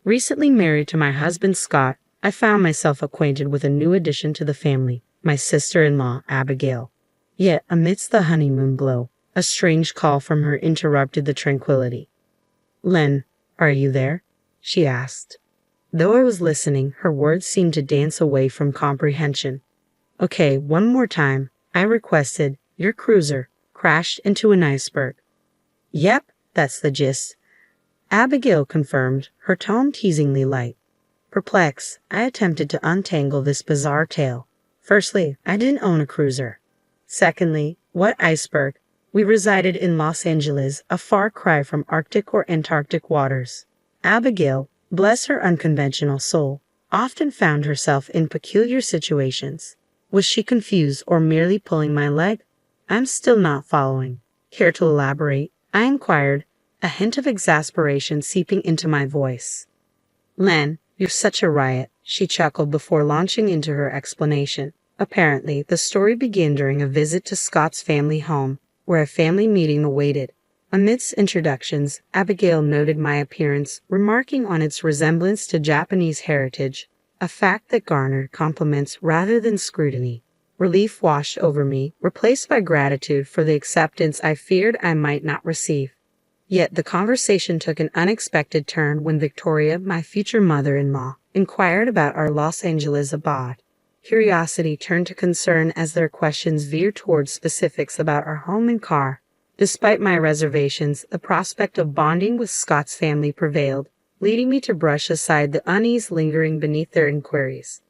Recently married to my husband Scott, I found myself acquainted with a new addition to the family, my sister-in-law, Abigail. Yet, amidst the honeymoon glow, a strange call from her interrupted the tranquility. "Len, are you there?" she asked. Though I was listening, her words seemed to dance away from comprehension. "Okay, one more time," I requested. "Your cruiser crashed into an iceberg." "Yep, that's the gist," Abigail confirmed, her tone teasingly light. Perplexed, I attempted to untangle this bizarre tale. Firstly, I didn't own a cruiser. Secondly, what iceberg? We resided in Los Angeles, a far cry from Arctic or Antarctic waters. Abigail, bless her unconventional soul, often found herself in peculiar situations. Was she confused or merely pulling my leg? I'm still not following. Care to elaborate? I inquired, a hint of exasperation seeping into my voice. "Len, you're such a riot," she chuckled before launching into her explanation. Apparently, the story began during a visit to Scott's family home, where a family meeting awaited. Amidst introductions, Abigail noted my appearance, remarking on its resemblance to Japanese heritage, a fact that garnered compliments rather than scrutiny. Relief washed over me, replaced by gratitude for the acceptance I feared I might not receive. Yet the conversation took an unexpected turn when Victoria, my future mother-in-law, inquired about our Los Angeles abode. Curiosity turned to concern as their questions veered towards specifics about our home and car. Despite my reservations, the prospect of bonding with Scott's family prevailed, leading me to brush aside the unease lingering beneath their inquiries.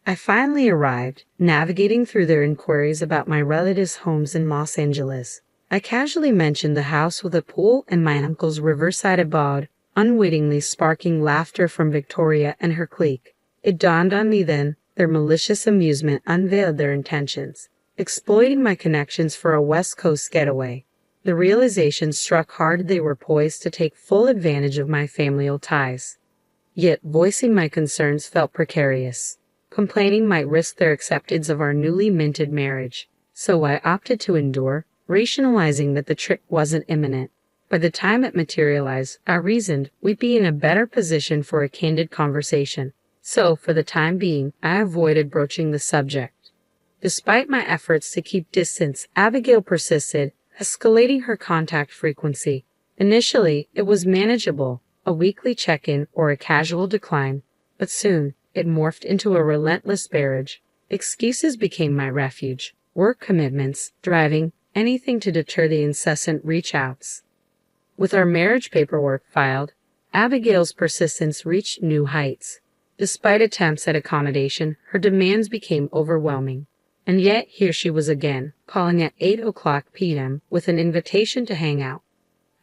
I finally arrived, navigating through their inquiries about my relatives' homes in Los Angeles. I casually mentioned the house with a pool and my uncle's riverside abode, unwittingly sparking laughter from Victoria and her clique. It dawned on me then, their malicious amusement unveiled their intentions, exploiting my connections for a West Coast getaway. The realization struck hard they were poised to take full advantage of my familial ties. Yet voicing my concerns felt precarious. Complaining might risk their acceptance of our newly minted marriage, so I opted to endure, rationalizing that the trick wasn't imminent. By the time it materialized, I reasoned we'd be in a better position for a candid conversation. So, for the time being, I avoided broaching the subject. Despite my efforts to keep distance, Abigail persisted, escalating her contact frequency. Initially, it was manageable, a weekly check-in or a casual decline, but soon, it morphed into a relentless barrage. Excuses became my refuge. Work commitments, driving, anything to deter the incessant reach-outs. With our marriage paperwork filed, Abigail's persistence reached new heights. Despite attempts at accommodation, her demands became overwhelming. And yet here she was again, calling at 8:00 p.m. with an invitation to hang out.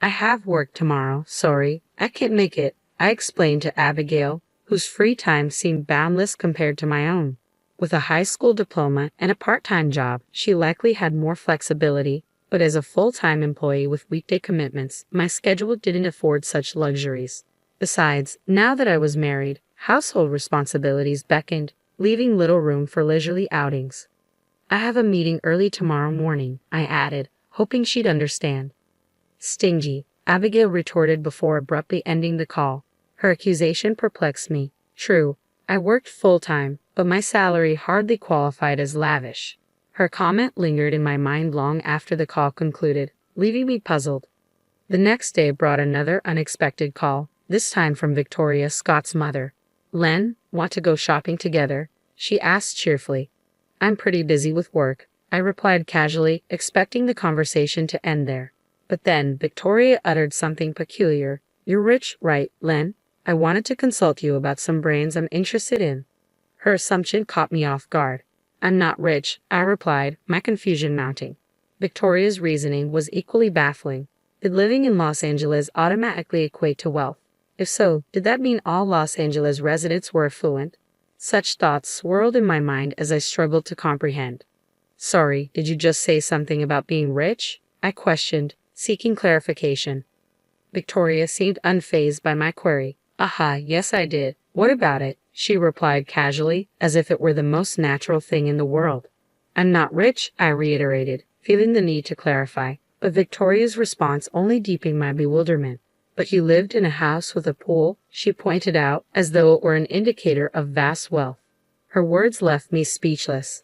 "I have work tomorrow, sorry, I can't make it," I explained to Abigail, whose free time seemed boundless compared to my own. With a high school diploma and a part-time job, she likely had more flexibility, but as a full-time employee with weekday commitments, my schedule didn't afford such luxuries. Besides, now that I was married, household responsibilities beckoned, leaving little room for leisurely outings. "I have a meeting early tomorrow morning," I added, hoping she'd understand. "Stingy," Abigail retorted before abruptly ending the call. Her accusation perplexed me. True, I worked full-time, but my salary hardly qualified as lavish. Her comment lingered in my mind long after the call concluded, leaving me puzzled. The next day brought another unexpected call, this time from Victoria, Scott's mother. "Len, want to go shopping together?" she asked cheerfully. "I'm pretty busy with work," I replied casually, expecting the conversation to end there. But then Victoria uttered something peculiar. "You're rich, right, Len? I wanted to consult you about some brands I'm interested in." Her assumption caught me off guard. "I'm not rich," I replied, my confusion mounting. Victoria's reasoning was equally baffling. Did living in Los Angeles automatically equate to wealth? If so, did that mean all Los Angeles residents were affluent? Such thoughts swirled in my mind as I struggled to comprehend. "Sorry, did you just say something about being rich?" I questioned, seeking clarification. Victoria seemed unfazed by my query. "Aha, yes I did. What about it?" she replied casually, as if it were the most natural thing in the world. "I'm not rich," I reiterated, feeling the need to clarify, but Victoria's response only deepened my bewilderment. But he lived in a house with a pool, she pointed out, as though it were an indicator of vast wealth. Her words left me speechless.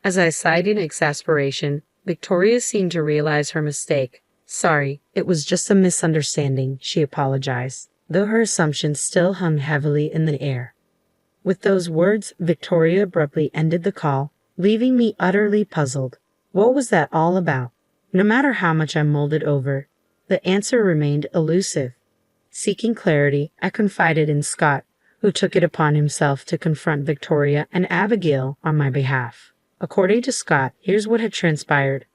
As I sighed in exasperation, Victoria seemed to realize her mistake. Sorry, it was just a misunderstanding, she apologized, though her assumption still hung heavily in the air. With those words, Victoria abruptly ended the call, leaving me utterly puzzled. What was that all about? No matter how much I mulled it over, the answer remained elusive. Seeking clarity, I confided in Scott, who took it upon himself to confront Victoria and Abigail on my behalf. According to Scott, here's what had transpired.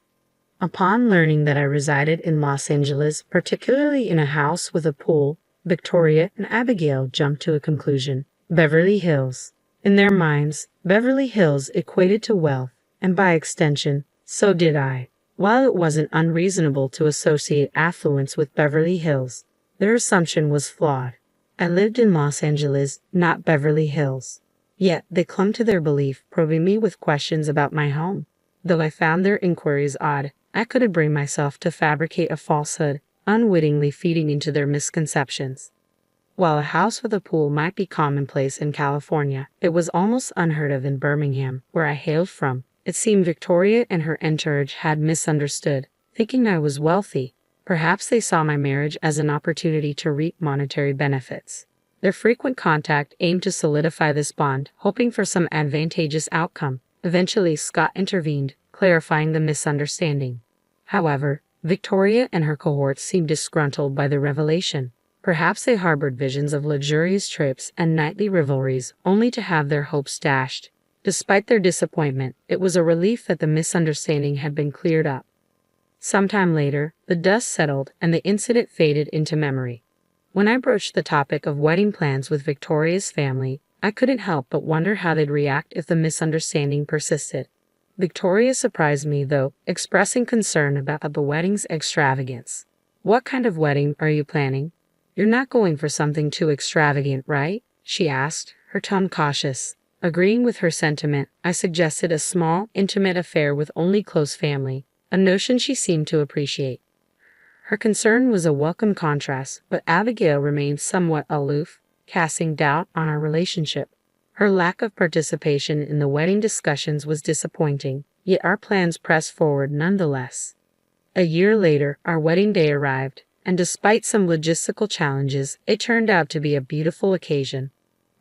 Upon learning that I resided in Los Angeles, particularly in a house with a pool, Victoria and Abigail jumped to a conclusion. Beverly Hills. In their minds, Beverly Hills equated to wealth, and by extension, so did I. While it wasn't unreasonable to associate affluence with Beverly Hills, their assumption was flawed. I lived in Los Angeles, not Beverly Hills. Yet they clung to their belief, probing me with questions about my home. Though I found their inquiries odd, I couldn't bring myself to fabricate a falsehood, unwittingly feeding into their misconceptions. While a house with a pool might be commonplace in California, it was almost unheard of in Birmingham, where I hailed from. It seemed Victoria and her entourage had misunderstood, thinking I was wealthy. Perhaps they saw my marriage as an opportunity to reap monetary benefits. Their frequent contact aimed to solidify this bond, hoping for some advantageous outcome. Eventually, Scott intervened, clarifying the misunderstanding. However, Victoria and her cohorts seemed disgruntled by the revelation. Perhaps they harbored visions of luxurious trips and nightly revelries, only to have their hopes dashed. Despite their disappointment, it was a relief that the misunderstanding had been cleared up. Sometime later, the dust settled and the incident faded into memory. When I broached the topic of wedding plans with Victoria's family, I couldn't help but wonder how they'd react if the misunderstanding persisted. Victoria surprised me, though, expressing concern about the wedding's extravagance. "What kind of wedding are you planning? You're not going for something too extravagant, right?" she asked, her tone cautious. Agreeing with her sentiment, I suggested a small, intimate affair with only close family, a notion she seemed to appreciate. Her concern was a welcome contrast, but Abigail remained somewhat aloof, casting doubt on our relationship. Her lack of participation in the wedding discussions was disappointing, yet our plans pressed forward nonetheless. A year later, our wedding day arrived, and despite some logistical challenges, it turned out to be a beautiful occasion.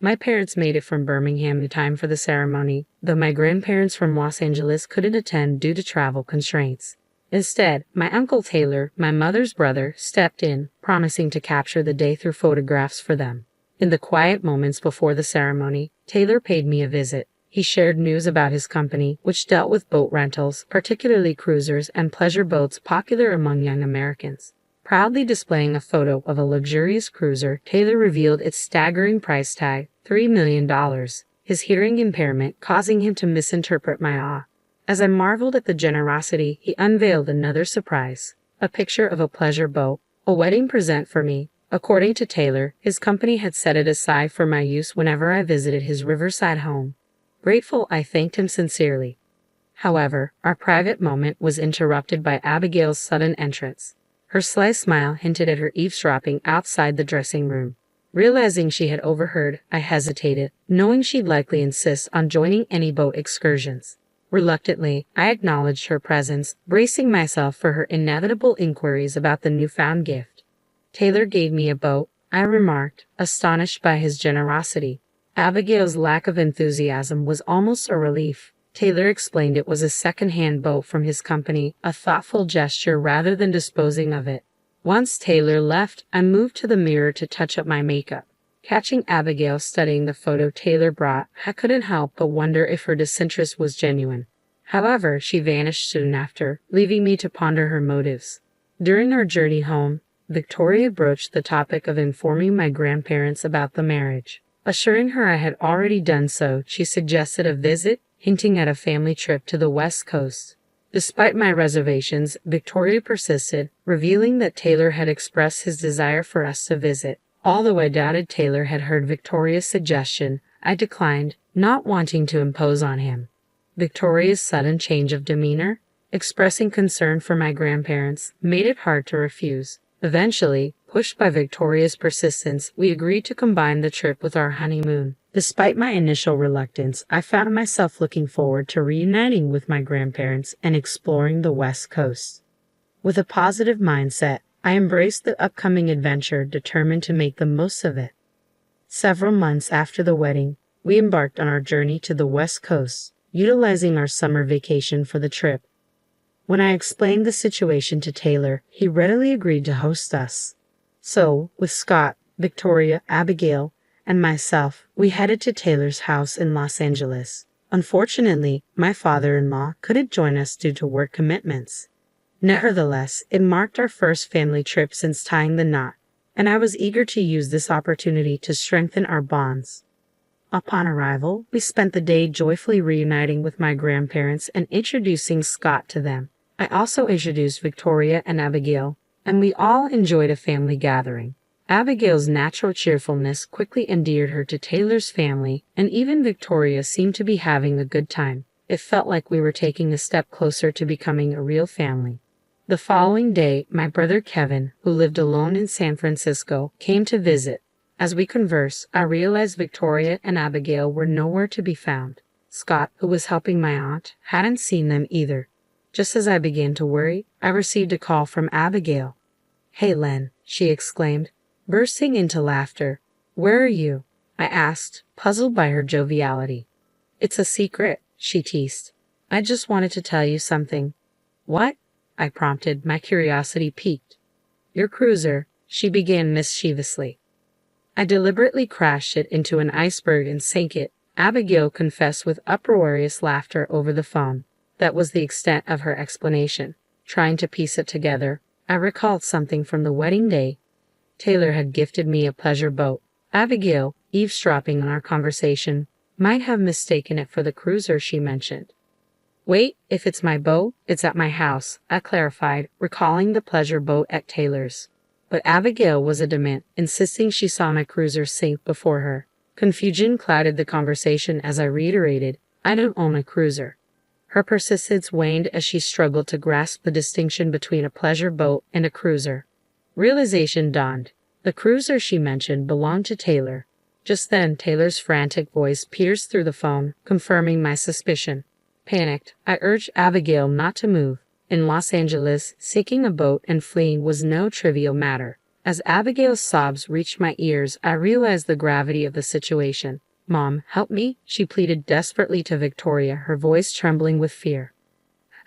My parents made it from Birmingham in time for the ceremony, though my grandparents from Los Angeles couldn't attend due to travel constraints. Instead, my Uncle Taylor, my mother's brother, stepped in, promising to capture the day through photographs for them. In the quiet moments before the ceremony, Taylor paid me a visit. He shared news about his company, which dealt with boat rentals, particularly cruisers and pleasure boats popular among young Americans. Proudly displaying a photo of a luxurious cruiser, Taylor revealed its staggering price tag, $3 million, his hearing impairment causing him to misinterpret my awe. As I marveled at the generosity, he unveiled another surprise, a picture of a pleasure boat, a wedding present for me. According to Taylor, his company had set it aside for my use whenever I visited his riverside home. Grateful, I thanked him sincerely. However, our private moment was interrupted by Abigail's sudden entrance. Her sly smile hinted at her eavesdropping outside the dressing room. Realizing she had overheard, I hesitated, knowing she'd likely insist on joining any boat excursions. Reluctantly, I acknowledged her presence, bracing myself for her inevitable inquiries about the newfound gift. "Taylor gave me a boat," I remarked, astonished by his generosity. Abigail's lack of enthusiasm was almost a relief. Taylor explained it was a second-hand boat from his company, a thoughtful gesture rather than disposing of it. Once Taylor left, I moved to the mirror to touch up my makeup. Catching Abigail studying the photo Taylor brought, I couldn't help but wonder if her disinterest was genuine. However, she vanished soon after, leaving me to ponder her motives. During our journey home, Victoria broached the topic of informing my grandparents about the marriage. Assuring her I had already done so, she suggested a visit, hinting at a family trip to the West Coast. Despite my reservations, Victoria persisted, revealing that Taylor had expressed his desire for us to visit. Although I doubted Taylor had heard Victoria's suggestion, I declined, not wanting to impose on him. Victoria's sudden change of demeanor, expressing concern for my grandparents, made it hard to refuse. Eventually, Pushed by Victoria's persistence, we agreed to combine the trip with our honeymoon. Despite my initial reluctance, I found myself looking forward to reuniting with my grandparents and exploring the West Coast. With a positive mindset, I embraced the upcoming adventure, determined to make the most of it. Several months after the wedding, we embarked on our journey to the West Coast, utilizing our summer vacation for the trip. When I explained the situation to Taylor, he readily agreed to host us. So, with Scott, Victoria, Abigail, and myself, we headed to Taylor's house in Los Angeles. Unfortunately, my father-in-law couldn't join us due to work commitments. Nevertheless, it marked our first family trip since tying the knot, and I was eager to use this opportunity to strengthen our bonds. Upon arrival, we spent the day joyfully reuniting with my grandparents and introducing Scott to them. I also introduced Victoria and Abigail, and we all enjoyed a family gathering. Abigail's natural cheerfulness quickly endeared her to Taylor's family, and even Victoria seemed to be having a good time. It felt like we were taking a step closer to becoming a real family. The following day, my brother Kevin, who lived alone in San Francisco, came to visit. As we conversed, I realized Victoria and Abigail were nowhere to be found. Scott, who was helping my aunt, hadn't seen them either. Just as I began to worry, I received a call from Abigail. "Hey, Len," she exclaimed, bursting into laughter. "Where are you?" I asked, puzzled by her joviality. "It's a secret," she teased. "I just wanted to tell you something." "What?" I prompted, my curiosity piqued. "Your cruiser," she began mischievously. "I deliberately crashed it into an iceberg and sank it," Abigail confessed with uproarious laughter over the phone. That was the extent of her explanation. Trying to piece it together, I recalled something from the wedding day. Taylor had gifted me a pleasure boat. Abigail, eavesdropping on our conversation, might have mistaken it for the cruiser she mentioned. "Wait, if it's my boat, it's at my house," I clarified, recalling the pleasure boat at Taylor's. But Abigail was adamant, insisting she saw my cruiser sink before her. Confusion clouded the conversation as I reiterated, "I don't own a cruiser." Her persistence waned as she struggled to grasp the distinction between a pleasure boat and a cruiser. Realization dawned. The cruiser she mentioned belonged to Taylor. Just then, Taylor's frantic voice pierced through the phone, confirming my suspicion. Panicked, I urged Abigail not to move. In Los Angeles, sinking a boat and fleeing was no trivial matter. As Abigail's sobs reached my ears, I realized the gravity of the situation. "Mom, help me," she pleaded desperately to Victoria, her voice trembling with fear.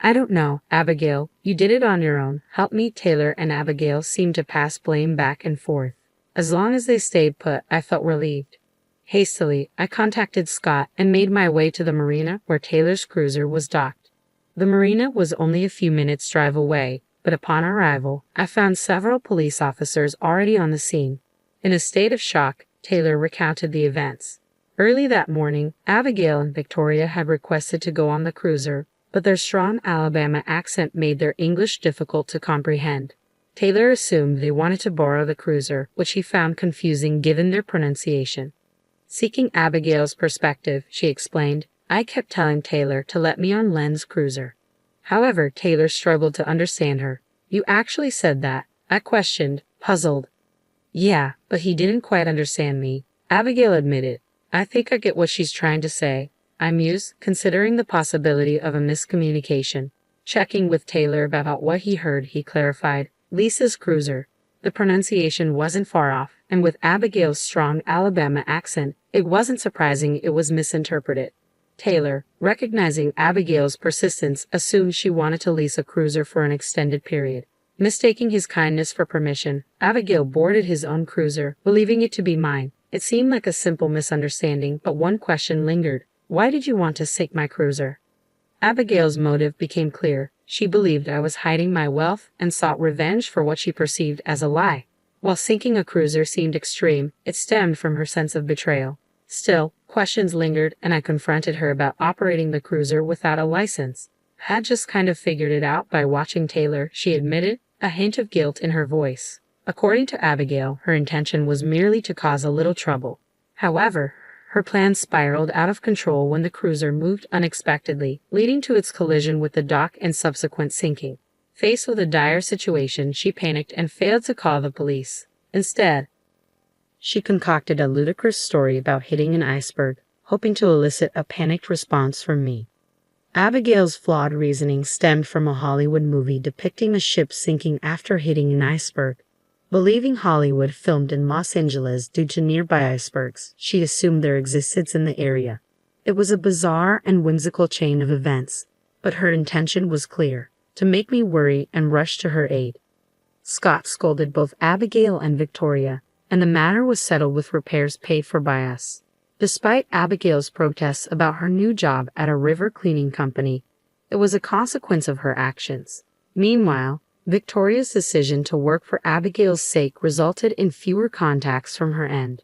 "I don't know, Abigail. You did it on your own. Help me." Taylor and Abigail seemed to pass blame back and forth. As long as they stayed put, I felt relieved. Hastily, I contacted Scott and made my way to the marina where Taylor's cruiser was docked. The marina was only a few minutes' drive away, but upon arrival, I found several police officers already on the scene. In a state of shock, Taylor recounted the events. Early that morning, Abigail and Victoria had requested to go on the cruiser, but their strong Alabama accent made their English difficult to comprehend. Taylor assumed they wanted to borrow the cruiser, which he found confusing given their pronunciation. Seeking Abigail's perspective, she explained, "I kept telling Taylor to let me on Len's cruiser." However, Taylor struggled to understand her. "You actually said that?" I questioned, puzzled. "Yeah, but he didn't quite understand me," Abigail admitted. "I think I get what she's trying to say," I mused, considering the possibility of a miscommunication. Checking with Taylor about what he heard, he clarified, "Lisa's cruiser." The pronunciation wasn't far off, and with Abigail's strong Alabama accent, it wasn't surprising it was misinterpreted. Taylor, recognizing Abigail's persistence, assumed she wanted to lease a cruiser for an extended period. Mistaking his kindness for permission, Abigail boarded his own cruiser, believing it to be mine. It seemed like a simple misunderstanding, but one question lingered. "Why did you want to sink my cruiser?" Abigail's motive became clear. She believed I was hiding my wealth and sought revenge for what she perceived as a lie. While sinking a cruiser seemed extreme, it stemmed from her sense of betrayal. Still, questions lingered, and I confronted her about operating the cruiser without a license. "Had just kind of figured it out by watching Taylor," she admitted, a hint of guilt in her voice. According to Abigail, her intention was merely to cause a little trouble. However, her plan spiraled out of control when the cruiser moved unexpectedly, leading to its collision with the dock and subsequent sinking. Faced with a dire situation, she panicked and failed to call the police. Instead, she concocted a ludicrous story about hitting an iceberg, hoping to elicit a panicked response from me. Abigail's flawed reasoning stemmed from a Hollywood movie depicting a ship sinking after hitting an iceberg. Believing Hollywood filmed in Los Angeles due to nearby icebergs, she assumed their existence in the area. It was a bizarre and whimsical chain of events, but her intention was clear: to make me worry and rush to her aid. Scott scolded both Abigail and Victoria, and the matter was settled with repairs paid for by us. Despite Abigail's protests about her new job at a river cleaning company, it was a consequence of her actions. Meanwhile, Victoria's decision to work for Abigail's sake resulted in fewer contacts from her end.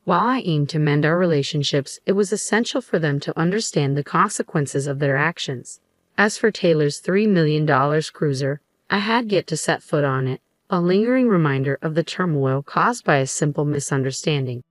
While I aimed to mend our relationships, it was essential for them to understand the consequences of their actions. As for Taylor's $3 million cruiser, I had yet to set foot on it, a lingering reminder of the turmoil caused by a simple misunderstanding.